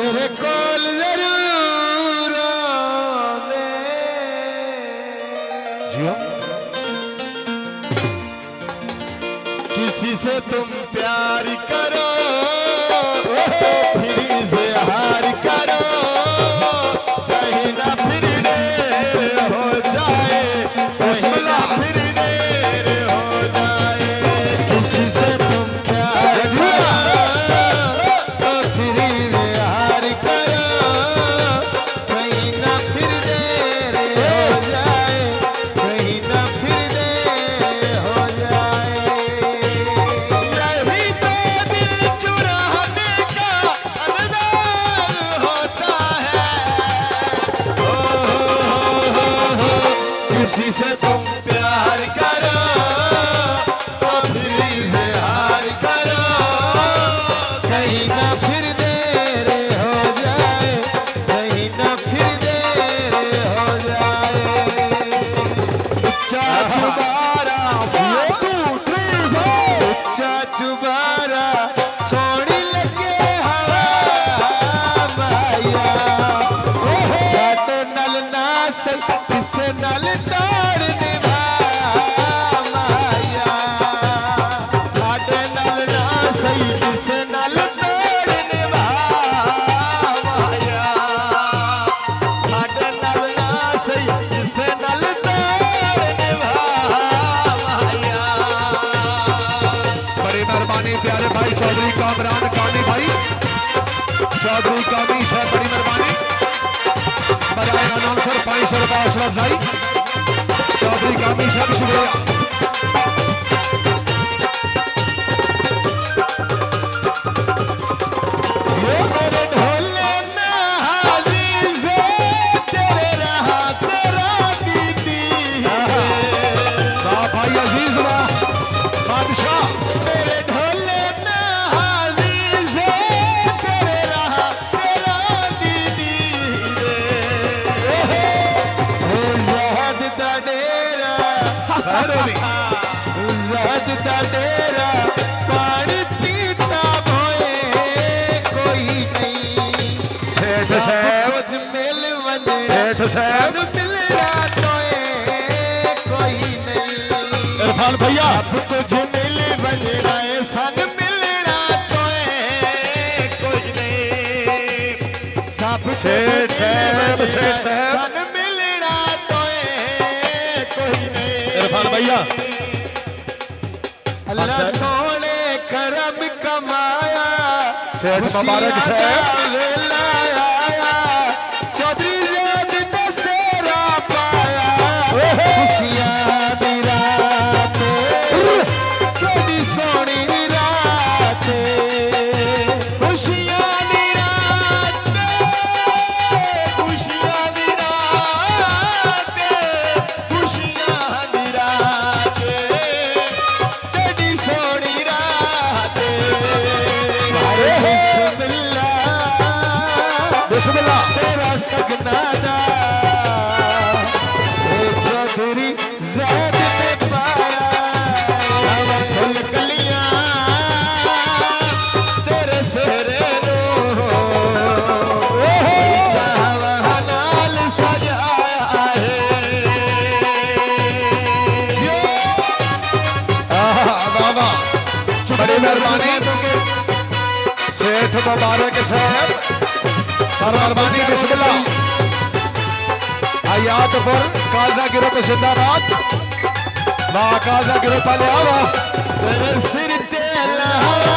तेरे कोल जरूर आवे। किसी से तुम प्यार करो तो फिर इज़हार करो, कहीं ना फिर देर हो जाए, कहीं ना फिर देर हो जाए। किसी से तुम प्यार करो तो फिर इज़हार करो, कहीं ना फिर देर हो जाए, कहीं ना फिर देर हो जाए। यही तो दिल चुराने का अंदाज़ होता है। किसी से तुम प्यार करो तो फिर इज़हार करो, कहीं ना फिर देर हो जाए, कहीं ना फिर देर हो जाए। चाचुबारा 1 2 3 4 चाचुबारा सोनी लगे हवा माया, साडे नल ना सही किसे नल तोड़ निभा माया, साडे नल ना सही किसे नल तोड़ निभा माया, साडे नल ना सही किसे नल तोड़ निभा माया। बड़ी मेहरबानी प्यारे भाई चौधरी कामरान कानी भाई, चौधरी कामी साहब बड़ी मेहरबानी। बराए अनाउंसर 500 रुपये अशरफ भाई, चौधरी कामी साहब शुक्रिया। मेरे ढोले में हाज़िर से तेरे रहा तेरा दीदी, वाह भाई अजीज वाह बादशाह। मेरे ढोले में हाज़िर से तेरे रहा तेरा दीदी रे। ज़हद दा डेरा, ज़हद दा डेरा पानी पीता भोए कोई नहीं। सेठ साहब, कुछ मिल वने सेठ साहब। सब मिल रातोए कोई नहीं। इरफान भैया सब कुछ मिल वने राए सन मिल रातोए कोई नहीं। सब कुछ सेठ साहब, मिल सेठ साहब। सन मिल रातोए कोई नहीं। इरफान भैया अल्लाह सोने करम कमाया, सेठ मुबारक साहब। वेला आया, चौधरी ज़ैद ने सेरा पाया, खुशियां दी रात केडी सोहनी रात, खुशियां दी रात, खुशियां दी रात, खुशियां दी रात केडी सोहनी रात। बिस्मिल्लाह सेरा सगना दा चौधरी ज़ैद ने पाया, हवा फुल कलियां तेरे सेरे नो, चाहवा नाल सजाया है। बाबा बड़ी मेहरबानी सेठ मुबारक साहब, मेहरबानी बिस्मिल्लाह। हयातपुर कालना गिरो पे जिंदाबाद, वाह कालना गिरो पहले आवा। तेरे सिर ते लहरा